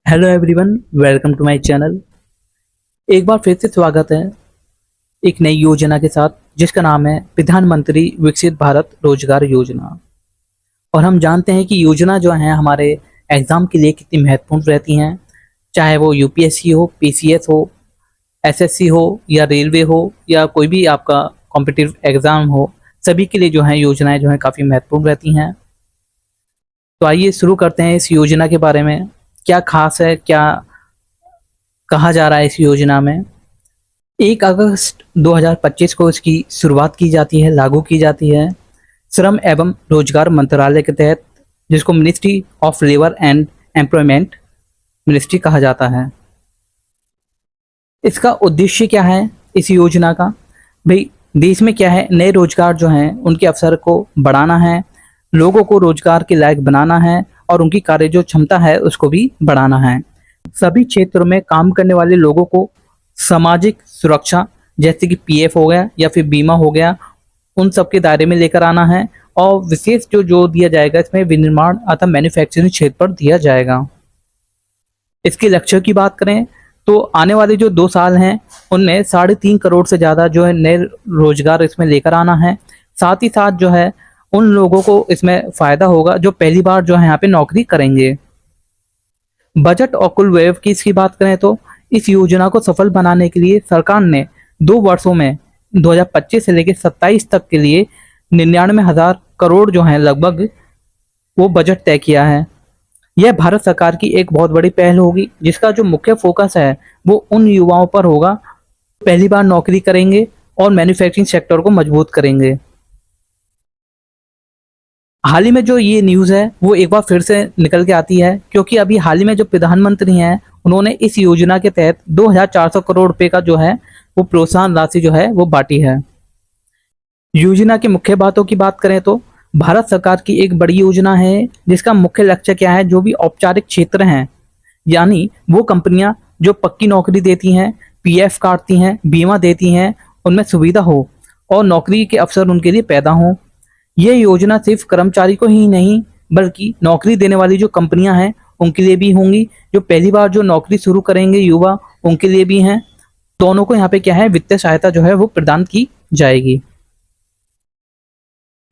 Hello everyone, welcome to my channel. एक बार फिर से स्वागत है एक नई योजना के साथ जिसका नाम है प्रधानमंत्री विकसित भारत रोजगार योजना। और हम जानते हैं कि योजना जो है हमारे एग्जाम के लिए कितनी महत्वपूर्ण रहती हैं, चाहे वो यूपीएससी हो, पीसीएस हो, एसएससी हो या रेलवे हो या कोई भी आपका कॉम्पिटिटिव एग्जाम हो, सभी के लिए जो है योजनाएं जो है काफ़ी महत्वपूर्ण रहती हैं। तो आइए शुरू करते हैं इस योजना के बारे में। क्या खास है, क्या कहा जा रहा है इस योजना में। 1 अगस्त 2025 को इसकी शुरुआत की जाती है, लागू की जाती है श्रम एवं रोजगार मंत्रालय के तहत, जिसको ministry of labour and employment ministry कहा जाता है। इसका उद्देश्य क्या है इस योजना का? भाई, देश में क्या है, नए रोजगार जो हैं उनके अवसर को बढ़ाना है, लोगों को रोजगार के लायक बनाना है और उनकी कार्य जो क्षमता है उसको भी बढ़ाना है। सभी क्षेत्रों में काम करने वाले लोगों को सामाजिक सुरक्षा जैसे कि पीएफ हो गया या फिर बीमा हो गया, उन सब के दायरे में लेकर आना है। और विशेष जो जोर दिया जाएगा इसमें विनिर्माण अथवा मैन्युफैक्चरिंग क्षेत्र पर दिया जाएगा। इसके लक्ष्य की बात करें तो आने वाले जो 2 साल हैं उनमें 3.5 करोड़ से ज़्यादा जो है नए रोजगार इसमें लेकर आना है। साथ ही साथ जो है उन लोगों को इसमें फ़ायदा होगा जो पहली बार जो है यहाँ पे नौकरी करेंगे। बजट और कुल व्यय की इसकी बात करें तो इस योजना को सफल बनाने के लिए सरकार ने 2 वर्षों में 2025 से लेकर 27 तक के लिए 99,000 करोड़ जो है लगभग वो बजट तय किया है। यह भारत सरकार की एक बहुत बड़ी पहल होगी जिसका जो मुख्य फोकस है वो उन युवाओं पर होगा पहली बार नौकरी करेंगे और मैन्युफैक्चरिंग सेक्टर को मजबूत करेंगे। हाल ही में जो ये न्यूज़ है वो एक बार फिर से निकल के आती है, क्योंकि अभी हाल ही में जो प्रधानमंत्री हैं उन्होंने इस योजना के तहत 2,400 करोड़ रुपए का जो है वो प्रोत्साहन राशि जो है वो बांटी है। योजना की मुख्य बातों की बात करें तो भारत सरकार की एक बड़ी योजना है जिसका मुख्य लक्ष्य क्या है, जो भी औपचारिक क्षेत्र हैं यानी वो कंपनियां जो पक्की नौकरी देती हैं, पीएफ काटती हैं, बीमा देती हैं, उनमें सुविधा हो और नौकरी के अवसर उनके लिए पैदा हों। ये योजना सिर्फ कर्मचारी को ही नहीं बल्कि नौकरी देने वाली जो कंपनियां हैं उनके लिए भी होंगी, जो पहली बार जो नौकरी शुरू करेंगे युवा उनके लिए भी हैं। दोनों को यहाँ पे क्या है, वित्तीय सहायता जो है वो प्रदान की जाएगी।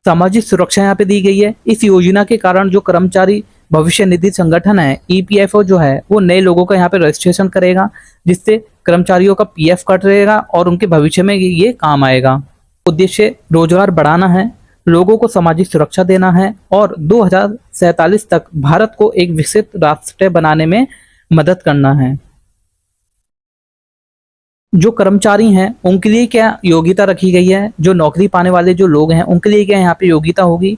सामाजिक सुरक्षा यहाँ पे दी गई है। इस योजना के कारण जो कर्मचारी भविष्य निधि संगठन है ईपीएफओ जो है वो नए लोगों का यहाँ पे रजिस्ट्रेशन करेगा, जिससे कर्मचारियों का पीएफ कट रहेगा और उनके भविष्य में ये काम आएगा। उद्देश्य रोजगार बढ़ाना है, लोगों को सामाजिक सुरक्षा देना है और 2047 तक भारत को एक विकसित राष्ट्र बनाने में मदद करना है। जो कर्मचारी हैं उनके लिए क्या योग्यता रखी गई है, जो नौकरी पाने वाले जो लोग हैं उनके लिए क्या यहाँ पे योग्यता होगी।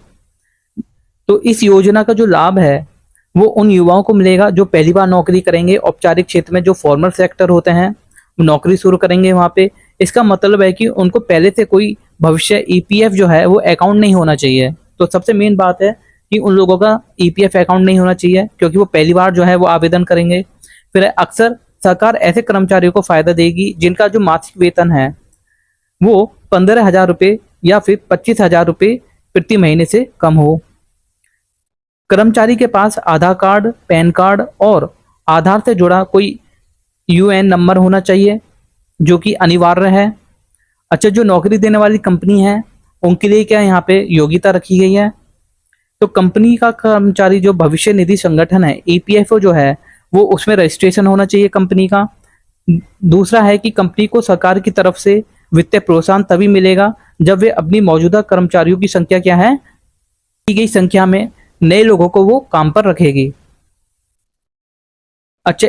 तो इस योजना का जो लाभ है वो उन युवाओं को मिलेगा जो पहली बार नौकरी करेंगे। औपचारिक क्षेत्र में जो फॉर्मल सेक्टर होते हैं वो नौकरी शुरू करेंगे वहाँ पे। इसका मतलब है कि उनको पहले से कोई भविष्य ईपीएफ जो है वो अकाउंट नहीं होना चाहिए। तो सबसे मेन बात है कि उन लोगों का ईपीएफ अकाउंट नहीं होना चाहिए, क्योंकि वो पहली बार जो है वो आवेदन करेंगे। फिर अक्सर सरकार ऐसे कर्मचारियों को फायदा देगी जिनका जो मासिक वेतन है वो 15,000 रुपये या फिर 25,000 रुपये प्रति महीने से कम हो। कर्मचारी के पास आधार कार्ड, पैन कार्ड और आधार से जुड़ा कोई यूएन नंबर होना चाहिए जो कि अनिवार्य है। अच्छा, जो नौकरी देने वाली कंपनी है उनके लिए क्या यहाँ पे योग्यता रखी गई है, तो कंपनी का कर्मचारी जो भविष्य निधि संगठन है ईपीएफओ जो है वो उसमें रजिस्ट्रेशन होना चाहिए कंपनी का। दूसरा है कि कंपनी को सरकार की तरफ से वित्तीय प्रोत्साहन तभी मिलेगा जब वे अपनी मौजूदा कर्मचारियों की संख्या क्या है, की गई संख्या में नए लोगों को वो काम पर रखेगी। अच्छा,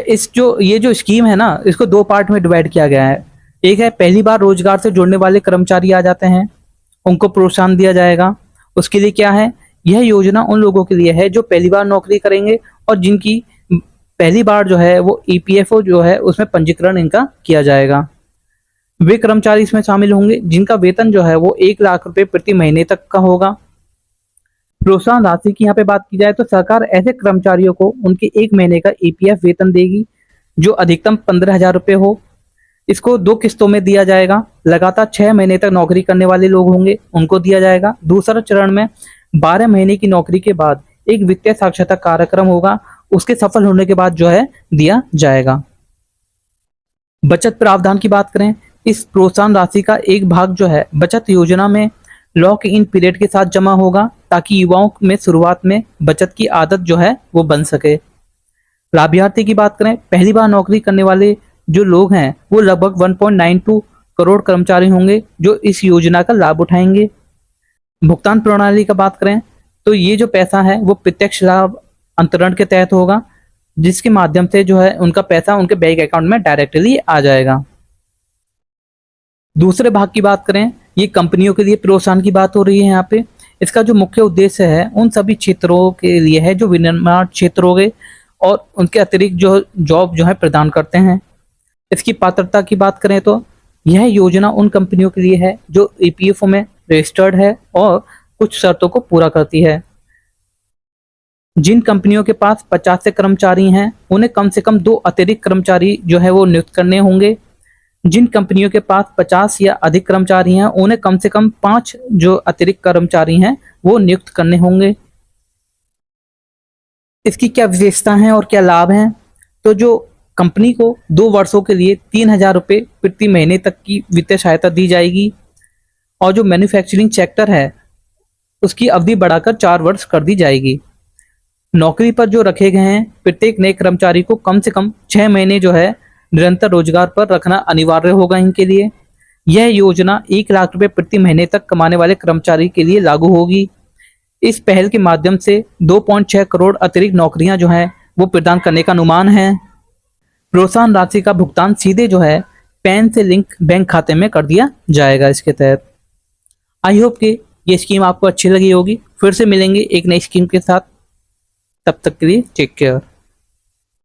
ये जो स्कीम है ना इसको 2 पार्ट में डिवाइड किया गया है। एक है पहली बार रोजगार से जुड़ने वाले कर्मचारी आ जाते हैं, उनको प्रोत्साहन दिया जाएगा। उसके लिए क्या है, यह योजना उन लोगों के लिए है जो पहली बार नौकरी करेंगे और जिनकी पहली बार जो है वो ईपीएफओ जो है उसमें पंजीकरण इनका किया जाएगा। वे कर्मचारी इसमें शामिल होंगे जिनका वेतन जो है वो 1 लाख रुपए प्रति महीने तक का होगा। प्रोत्साहन राशि की यहाँ पे बात की जाए तो सरकार ऐसे कर्मचारियों को उनके 1 महीने का ईपीएफ वेतन देगी जो अधिकतम 15,000 रुपये हो। इसको 2 किस्तों में दिया जाएगा। लगातार 6 महीने तक नौकरी करने वाले लोग होंगे उनको दिया जाएगा। दूसरा चरण में 12 महीने की नौकरी के बाद एक वित्तीय साक्षरता कार्यक्रम होगा उसके सफल होने के बाद जो है दिया जाएगा। बचत प्रावधान की बात करें, इस प्रोत्साहन राशि का एक भाग जो है बचत योजना में लॉक इन पीरियड के साथ जमा होगा, ताकि युवाओं में शुरुआत में बचत की आदत जो है वो बन सके। लाभार्थी की बात करें, पहली बार नौकरी करने वाले जो लोग हैं वो लगभग 1.92 करोड़ कर्मचारी होंगे जो इस योजना का लाभ उठाएंगे। भुगतान प्रणाली का बात करें तो ये जो पैसा है वो प्रत्यक्ष लाभ अंतरण के तहत होगा, जिसके माध्यम से जो है उनका पैसा उनके बैंक अकाउंट में डायरेक्टली आ जाएगा। दूसरे भाग की बात करें, ये कंपनियों के लिए प्रोत्साहन की बात हो रही है यहाँ पे। इसका जो मुख्य उद्देश्य है उन सभी क्षेत्रों के लिए है जो विनिर्माण क्षेत्र हो गए और उनके अतिरिक्त जो जॉब जो है प्रदान करते हैं। इसकी पात्रता की बात करें तो यह योजना उन कंपनियों के लिए है जो ईपीएफओ में रजिस्टर्ड है और कुछ शर्तों को पूरा करती है। जिन कंपनियों के पास 50 से कर्मचारी हैं उन्हें कम से कम 2 अतिरिक्त कर्मचारी जो है वो नियुक्त करने होंगे। जिन कंपनियों के पास 50 या अधिक कर्मचारी हैं उन्हें कम से कम 5 जो अतिरिक्त कर्मचारी हैं वो नियुक्त करने होंगे। इसकी क्या विशेषता है और क्या लाभ हैं? तो जो कंपनी को 2 वर्षों के लिए 3,000 रुपये प्रति महीने तक की वित्तीय सहायता दी जाएगी और जो मैन्युफैक्चरिंग सेक्टर है उसकी अवधि बढ़ाकर 4 वर्ष कर दी जाएगी। नौकरी पर जो रखे गए हैं प्रत्येक नए कर्मचारी को कम से कम 6 महीने जो है निरंतर रोजगार पर रखना अनिवार्य होगा इनके लिए। यह योजना 1 लाख रुपए प्रति महीने तक कमाने वाले कर्मचारी के लिए लागू होगी। इस पहल के माध्यम से 2.6 करोड़ अतिरिक्त नौकरियां जो हैं वो प्रदान करने का अनुमान है। प्रोत्साहन राशि का भुगतान सीधे जो है पैन से लिंक बैंक खाते में कर दिया जाएगा इसके तहत। आई होप कि ये स्कीम आपको अच्छी लगी होगी। फिर से मिलेंगे एक नई स्कीम के साथ, तब तक के लिए टेक केयर।